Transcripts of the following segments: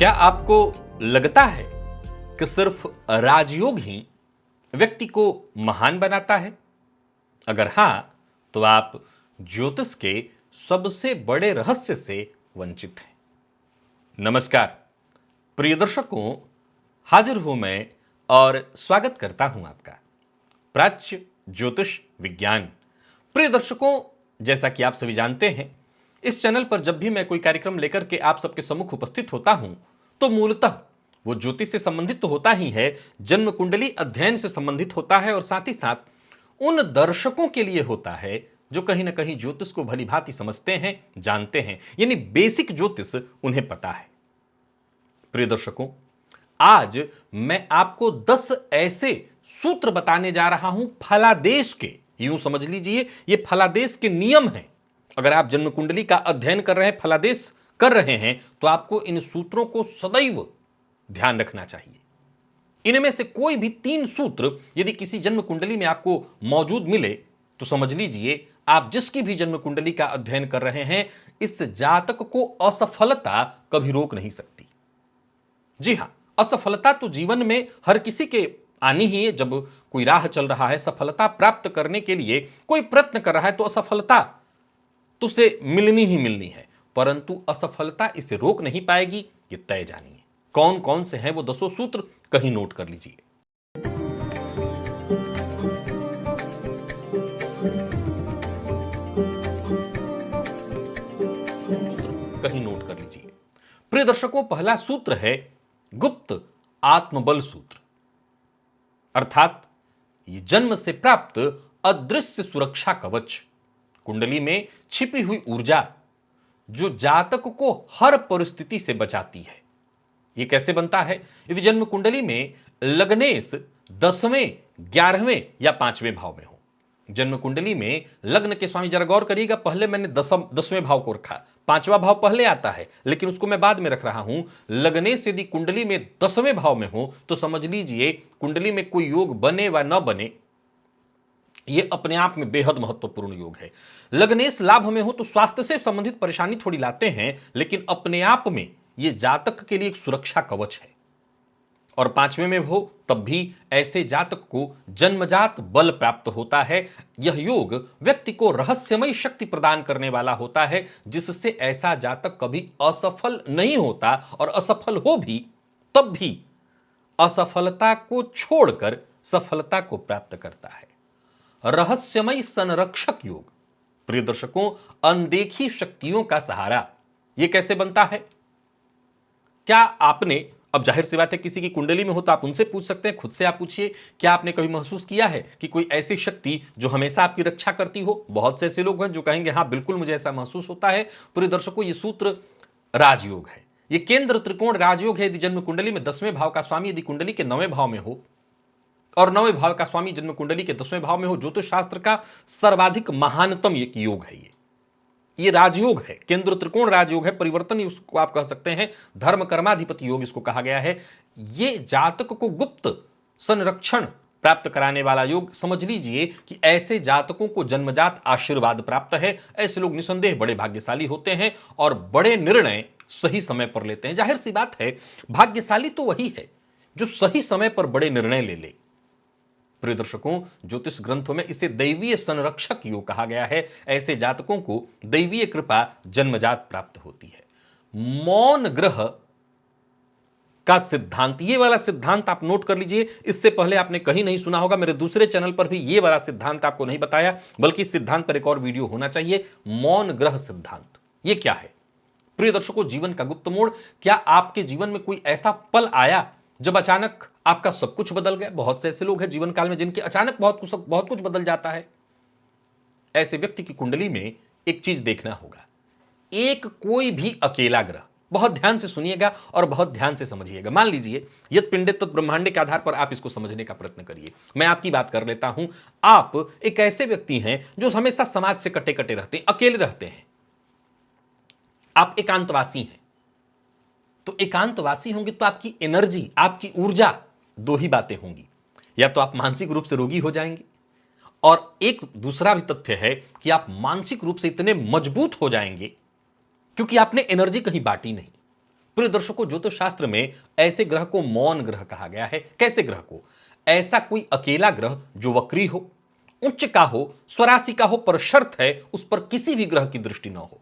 क्या आपको लगता है कि सिर्फ राजयोग ही व्यक्ति को महान बनाता है? अगर हां, तो आप ज्योतिष के सबसे बड़े रहस्य से वंचित हैं। नमस्कार प्रिय दर्शकों, हाजिर हूं मैं और स्वागत करता हूं आपका प्राच्य ज्योतिष विज्ञान। प्रिय दर्शकों, जैसा कि आप सभी जानते हैं, इस चैनल पर जब भी मैं कोई कार्यक्रम लेकर के आप सबके सम्मुख उपस्थित होता हूं तो मूलतः वो ज्योतिष से संबंधित तो होता ही है, जन्म कुंडली अध्ययन से संबंधित होता है और साथ ही साथ उन दर्शकों के लिए होता है जो कहीं ना कहीं ज्योतिष को भली भांति समझते हैं, जानते हैं, यानी बेसिक ज्योतिष उन्हें पता है। प्रिय दर्शकों, आज मैं आपको 10 ऐसे सूत्र बताने जा रहा हूं फलादेश के। यूं समझ लीजिए, ये फलादेश के नियम हैं। अगर आप जन्म कुंडली का अध्ययन कर रहे हैं, फलादेश कर रहे हैं, तो आपको इन सूत्रों को सदैव ध्यान रखना चाहिए। इनमें से कोई भी 3 सूत्र यदि किसी जन्म कुंडली में आपको मौजूद मिले तो समझ लीजिए आप जिसकी भी जन्म कुंडली का अध्ययन कर रहे हैं, इस जातक को असफलता कभी रोक नहीं सकती। जी हां, असफलता तो जीवन में हर किसी के आनी ही है। जब कोई राह चल रहा है, सफलता प्राप्त करने के लिए कोई प्रयत्न कर रहा है, तो असफलता तो उसे मिलनी ही मिलनी है, परंतु असफलता इसे रोक नहीं पाएगी, ये तय जानिए। कौन कौन से हैं वो 10 सूत्र, कहीं नोट कर लीजिए। कहीं नोट कर लीजिए। प्रिय दर्शकों, पहला सूत्र है गुप्त आत्मबल सूत्र, अर्थात ये जन्म से प्राप्त अदृश्य सुरक्षा कवच, कुंडली में छिपी हुई ऊर्जा जो जातक को हर परिस्थिति से बचाती है। यह कैसे बनता है? यदि जन्म कुंडली में लग्नेश 10वें, 11वें या 5वें भाव में हो। जन्म कुंडली में लग्न के स्वामी, जरा गौर करिएगा, पहले मैंने 10वें भाव को रखा, 5वां भाव पहले आता है, लेकिन उसको मैं बाद में रख रहा हूं। लग्नेश यदि कुंडली में 10वें भाव में हो तो समझ लीजिए कुंडली में कोई योग बने व न बने, यह अपने आप में बेहद महत्वपूर्ण योग है। लग्नेश लाभ में हो तो स्वास्थ्य से संबंधित परेशानी थोड़ी लाते हैं, लेकिन अपने आप में यह जातक के लिए एक सुरक्षा कवच है। और 5वें में हो तब भी ऐसे जातक को जन्मजात बल प्राप्त होता है। यह योग व्यक्ति को रहस्यमय शक्ति प्रदान करने वाला होता है, जिससे ऐसा जातक कभी असफल नहीं होता, और असफल हो भी तब भी असफलता को छोड़कर सफलता को प्राप्त करता है। रहस्यमय संरक्षक योग, प्रिय दर्शकों, अनदेखी शक्तियों का सहारा। यह कैसे बनता है? क्या आपने, अब जाहिर सी बात है किसी की कुंडली में हो तो आप उनसे पूछ सकते हैं, खुद से आप पूछिए, क्या आपने कभी महसूस किया है कि कोई ऐसी शक्ति जो हमेशा आपकी रक्षा करती हो? बहुत से ऐसे लोग हैं जो कहेंगे हां बिल्कुल मुझे ऐसा महसूस होता है। प्रिय दर्शकों, यह सूत्र राजयोग है, यह केंद्र त्रिकोण राजयोग है। यदि जन्म कुंडली में 10वें भाव का स्वामी यदि कुंडली के 9वें भाव में हो और 9वें भाव का स्वामी जन्म कुंडली के 10वें भाव में हो, ज्योतिष शास्त्र का सर्वाधिक महानतम एक योग है। ये राजयोग है, केंद्र त्रिकोण राजयोग है, परिवर्तन उसको आप कह सकते हैं, धर्म कर्माधिपति योग इसको कहा गया है। ये जातक को गुप्त संरक्षण प्राप्त कराने वाला योग। समझ लीजिए कि ऐसे जातकों को जन्मजात आशीर्वाद प्राप्त है। ऐसे लोग निसंदेह बड़े भाग्यशाली होते हैं और बड़े निर्णय सही समय पर लेते हैं। जाहिर सी बात है, भाग्यशाली तो वही है जो सही समय पर बड़े निर्णय ले। प्रिय दर्शकों, ज्योतिष ग्रंथों में इसे दैवीय संरक्षक योग कहा गया है। ऐसे जातकों को दैवीय कृपा जन्मजात प्राप्त होती है। मौन ग्रह का सिद्धांत, ये वाला सिद्धांत आप नोट कर लीजिए। इससे पहले आपने कहीं नहीं सुना होगा, मेरे दूसरे चैनल पर भी ये वाला सिद्धांत आपको नहीं बताया, बल्कि इस सिद्धांत पर एक और वीडियो होना चाहिए। मौन ग्रह सिद्धांत ये क्या है? प्रिय दर्शकों, जीवन का गुप्त मोड़। क्या आपके जीवन में कोई ऐसा पल आया जब अचानक आपका सब कुछ बदल गया? बहुत से ऐसे लोग हैं जीवन काल में जिनके अचानक बहुत कुछ बदल जाता है। ऐसे व्यक्ति की कुंडली में एक चीज देखना होगा, एक कोई भी अकेला ग्रह। बहुत ध्यान से सुनिएगा और बहुत ध्यान से समझिएगा। मान लीजिए यद पिंडे तत् ब्रह्मांडे के आधार पर आप इसको समझने का प्रयत्न करिए। मैं आपकी बात कर लेता हूं। आप एक ऐसे व्यक्ति हैं जो हमेशा समाज से कटे कटे रहते हैं, अकेले रहते हैं, आप एकांतवासी हैं। तो एकांतवासी होंगे तो आपकी एनर्जी, आपकी ऊर्जा, 2 ही बातें होंगी, या तो आप मानसिक रूप से रोगी हो जाएंगे, और एक दूसरा भी तथ्य है कि आप मानसिक रूप से इतने मजबूत हो जाएंगे क्योंकि आपने एनर्जी कहीं बांटी नहीं। प्रिय दर्शकों, ज्योतिष शास्त्र में ऐसे ग्रह को मौन ग्रह कहा गया है। कैसे ग्रह को? ऐसा कोई अकेला ग्रह जो वक्री हो, उच्च का हो, स्वराशि का हो, पर शर्त है उस पर किसी भी ग्रह की दृष्टि न हो,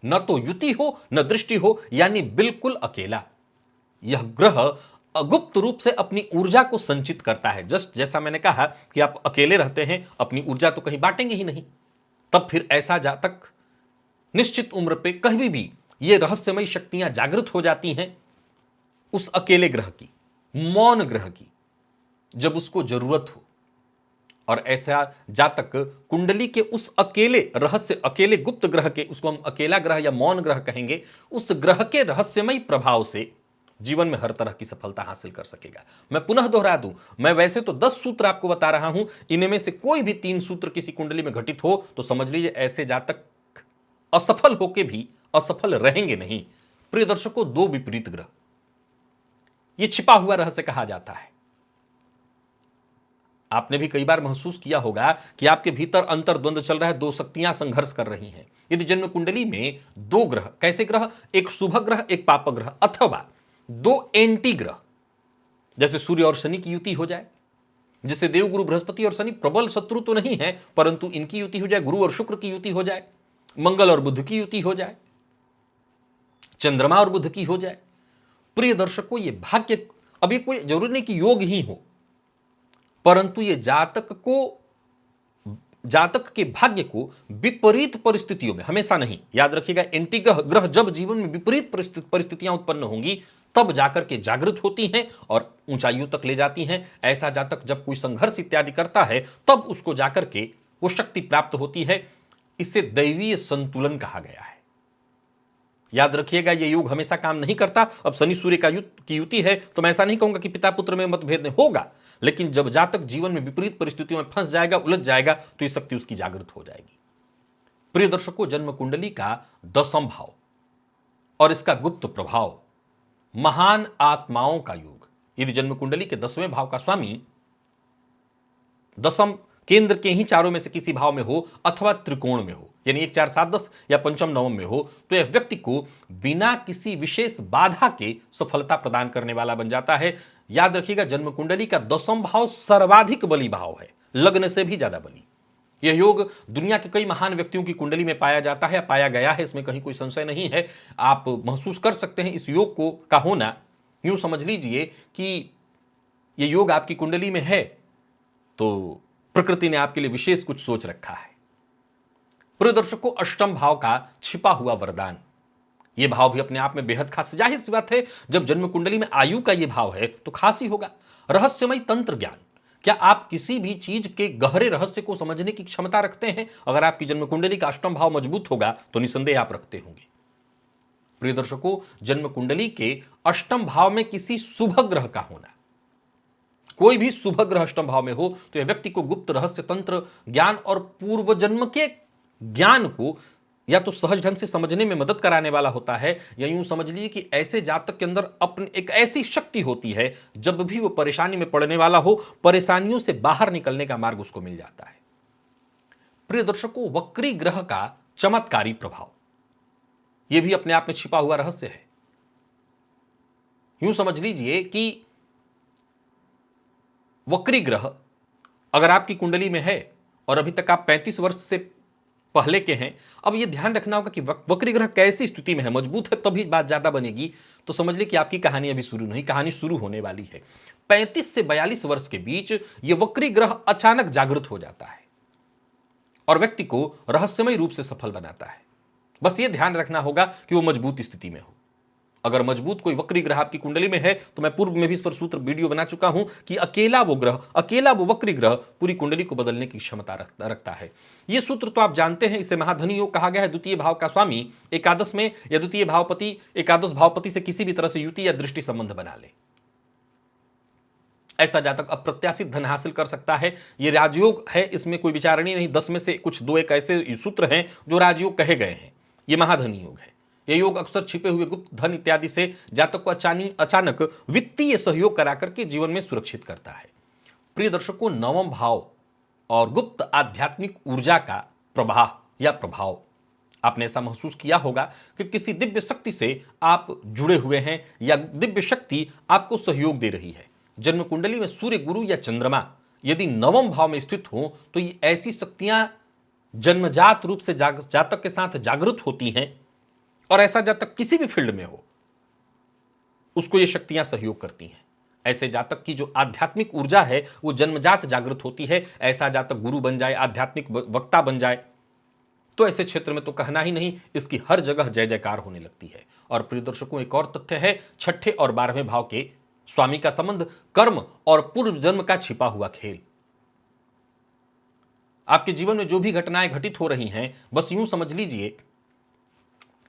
न तो युति हो न दृष्टि हो, यानी बिल्कुल अकेला। यह ग्रह गुप्त रूप से अपनी ऊर्जा को संचित करता है। जस्ट जैसा मैंने कहा कि आप अकेले रहते हैं, अपनी ऊर्जा तो कहीं बांटेंगे ही नहीं, तब फिर ऐसा जातक निश्चित उम्र पे कहीं भी ये रहस्यमयी शक्तियां जागृत हो जाती हैं उस अकेले ग्रह की, मौन ग्रह की, जब उसको जरूरत हो। और ऐसा जातक कुंडली के उस अकेले रहस्य, अकेले गुप्त ग्रह के, उसको हम अकेला ग्रह या मौन ग्रह कहेंगे, उस ग्रह के रहस्यमयी प्रभाव से जीवन में हर तरह की सफलता हासिल कर सकेगा। मैं पुनः दोहरा दूं, मैं वैसे तो 10 सूत्र आपको बता रहा हूं, इनमें से कोई भी 3 सूत्र किसी कुंडली में घटित हो तो समझ लीजिए ऐसे जातक असफल होके भी असफल रहेंगे नहीं। प्रिय दर्शकों, 2 विपरीत ग्रह, यह छिपा हुआ रहस्य कहा जाता है। आपने भी कई बार महसूस किया होगा कि आपके भीतर अंतर्द्वंद चल रहा है, 2 शक्तियां संघर्ष कर रही हैं। यदि जन्म कुंडली में 2 ग्रह, कैसे ग्रह? एक शुभ ग्रह, एक पाप ग्रह, अथवा 2 एंटी ग्रह, जैसे सूर्य और शनि की युति हो जाए, जैसे देवगुरु बृहस्पति और शनि प्रबल शत्रु तो नहीं है, परंतु इनकी युति हो जाए, गुरु और शुक्र की युति हो जाए, मंगल और बुध की युति हो जाए, चंद्रमा और बुध की हो जाए। प्रिय दर्शकों, ये भाग्य, अब ये कोई जरूरी नहीं कि योग ही हो, परंतु ये जातक के भाग्य को विपरीत परिस्थितियों में, हमेशा नहीं, याद रखिएगा, एंटी ग्रह जब जीवन में विपरीत परिस्थितियां उत्पन्न होंगी तब जाकर के जागृत होती हैं और ऊंचाइयों तक ले जाती हैं। ऐसा जातक जब कोई संघर्ष इत्यादि करता है तब उसको जाकर के वो शक्ति प्राप्त होती है। इसे दैवीय संतुलन कहा गया है। याद रखिएगा, यह योग हमेशा काम नहीं करता। अब शनि सूर्य की युति है तो मैं ऐसा नहीं कहूंगा कि पिता पुत्र में मतभेद होगा, लेकिन जब जातक जीवन में विपरीत परिस्थितियों में फंस जाएगा, उलझ जाएगा, तो ये शक्ति उसकी जागृत हो जाएगी। प्रिय दर्शकों, जन्म कुंडली का 10वां भाव और इसका गुप्त प्रभाव, महान आत्माओं का योग। यदि जन्म कुंडली के 10वें भाव का स्वामी 10म केंद्र के ही चारों में से किसी भाव में हो अथवा त्रिकोण में हो, यानी 1 4 7 10 या पंचम नवम में हो, तो यह व्यक्ति को बिना किसी विशेष बाधा के सफलता प्रदान करने वाला बन जाता है। याद रखिएगा, जन्म कुंडली का 10वां भाव सर्वाधिक बली भाव है, लग्न से भी ज्यादा बली। यह योग दुनिया के कई महान व्यक्तियों की कुंडली में पाया जाता है, पाया गया है, इसमें कहीं कोई संशय नहीं है। आप महसूस कर सकते हैं इस योग को का होना। यूं समझ लीजिए कि यह योग आपकी कुंडली में है तो प्रकृति ने आपके लिए विशेष कुछ सोच रखा है। प्रिय दर्शकों, 8वां भाव का छिपा हुआ वरदान, यह भाव भी अपने आप में बेहद खास। जाहिर सी बात है, जब जन्म कुंडली में आयु का यह भाव है तो खास ही होगा। रहस्यमय तंत्र ज्ञान, क्या आप किसी भी चीज के गहरे रहस्य को समझने की क्षमता रखते हैं? अगर आपकी जन्म कुंडली का 8वां भाव मजबूत होगा तो निसंदेह आप रखते होंगे। प्रिय दर्शकों, जन्म कुंडली के 8वें भाव में किसी शुभ ग्रह का होना, कोई भी शुभ ग्रह 8वें भाव में हो तो यह व्यक्ति को गुप्त रहस्य तंत्र ज्ञान और पूर्व जन्म के ज्ञान को या तो सहज ढंग से समझने में मदद कराने वाला होता है, या यूं समझ लीजिए कि ऐसे जातक के अंदर अपनी एक ऐसी शक्ति होती है, जब भी वो परेशानी में पड़ने वाला हो, परेशानियों से बाहर निकलने का मार्ग उसको मिल जाता है। प्रिय दर्शकों, वक्री ग्रह का चमत्कारी प्रभाव, यह भी अपने आप में छिपा हुआ रहस्य है। यूं समझ लीजिए कि वक्री ग्रह अगर आपकी कुंडली में है और अभी तक आप 35 वर्ष से पहले के हैं, अब यह ध्यान रखना होगा कि वक्री ग्रह कैसी स्थिति में है, मजबूत है तभी बात ज्यादा बनेगी, तो समझ लीजिए कि आपकी कहानी अभी शुरू नहीं, कहानी शुरू होने वाली है। 35 से 42 वर्ष के बीच यह वक्री ग्रह अचानक जागृत हो जाता है और व्यक्ति को रहस्यमय रूप से सफल बनाता है। बस यह ध्यान रखना होगा कि वो मजबूत स्थिति में हो। अगर मजबूत कोई वक्री ग्रह आपकी कुंडली में है तो मैं पूर्व में भी इस पर सूत्र वीडियो बना चुका हूं कि अकेला वो वक्री ग्रह पूरी कुंडली को बदलने की क्षमता रखता है। यह सूत्र तो आप जानते हैं, इसे महाधनी योग कहा गया है। द्वितीय भाव का स्वामी एकादश में या द्वितीय भावपति एकादश भावपति से किसी भी तरह से युति या दृष्टि संबंध बना ले, ऐसा जातक अप्रत्याशित धन हासिल कर सकता है। यह राजयोग है, इसमें कोई विचारणी नहीं। 10 में से कुछ 2 एक ऐसे सूत्र हैं जो राजयोग कहे गए हैं। यह महाधनी योग है। यह योग अक्सर छिपे हुए गुप्त धन इत्यादि से जातक को अचानक वित्तीय सहयोग करा करके जीवन में सुरक्षित करता है। प्रिय दर्शकों, 9वां भाव और गुप्त आध्यात्मिक ऊर्जा का प्रवाह या प्रभाव, आपने ऐसा महसूस किया होगा कि किसी दिव्य शक्ति से आप जुड़े हुए हैं या दिव्य शक्ति आपको सहयोग दे रही है। जन्म कुंडली में सूर्य, गुरु या चंद्रमा यदि नवम भाव में स्थित हो तो ये ऐसी शक्तियां जन्मजात रूप से जातक के साथ जागृत होती हैं, और ऐसा जातक किसी भी फील्ड में हो उसको ये शक्तियां सहयोग करती हैं। ऐसे जातक की जो आध्यात्मिक ऊर्जा है वो जन्मजात जागृत होती है। ऐसा जातक गुरु बन जाए, आध्यात्मिक वक्ता बन जाए, तो ऐसे क्षेत्र में तो कहना ही नहीं, इसकी हर जगह जय जयकार होने लगती है। और प्रिय दर्शकों, एक और तथ्य है, छठे और 12वें भाव के स्वामी का संबंध कर्म और पूर्व जन्म का छिपा हुआ खेल। आपके जीवन में जो भी घटनाएं घटित हो रही हैं, बस यूं समझ लीजिए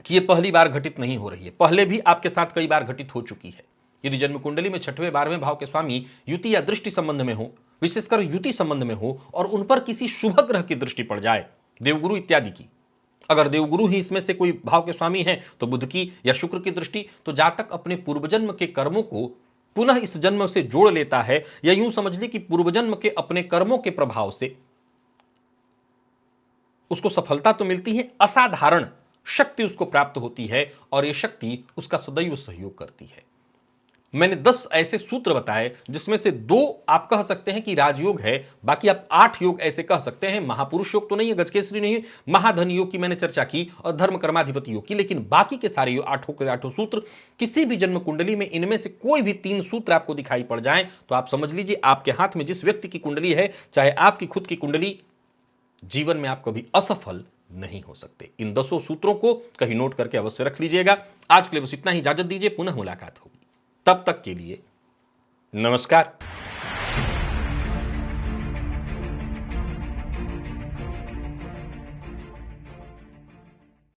कि ये पहली बार घटित नहीं हो रही है, पहले भी आपके साथ कई बार घटित हो चुकी है। यदि जन्म कुंडली में छठवें 12वें भाव के स्वामी युति या दृष्टि संबंध में हो, विशेषकर युति संबंध में हो, और उन पर किसी शुभ ग्रह की दृष्टि पड़ जाए, देवगुरु इत्यादि की, अगर देवगुरु ही इसमें से कोई भाव के स्वामी है तो बुध की या शुक्र की दृष्टि, तो जातक अपने पूर्वजन्म के कर्मों को पुनः इस जन्म से जोड़ लेता है, या यूं समझ ली कि पूर्वजन्म के अपने कर्मों के प्रभाव से उसको सफलता तो मिलती है, असाधारण शक्ति उसको प्राप्त होती है, और यह शक्ति उसका सदैव सहयोग करती है। मैंने 10 ऐसे सूत्र बताए जिसमें से 2 आप कह सकते हैं कि राजयोग है, बाकी आप 8 योग ऐसे कह सकते हैं। महापुरुष योग तो नहीं है, गजकेसरी नहीं है, महाधन योग की मैंने चर्चा की, और धर्म कर्माधिपति योग की, लेकिन बाकी के सारे योग 8 के 8 सूत्र, किसी भी जन्म कुंडली में इनमें से कोई भी 3 सूत्र आपको दिखाई पड़ जाए तो आप समझ लीजिए आपके हाथ में जिस व्यक्ति की कुंडली है, चाहे आपकी खुद की कुंडली, जीवन में आप कभी असफल नहीं हो सकते। इन 10 सूत्रों को कहीं नोट करके अवश्य रख लीजिएगा। आज के लिए बस इतना ही, इजाजत दीजिए, पुनः मुलाकात होगी। तब तक के लिए नमस्कार।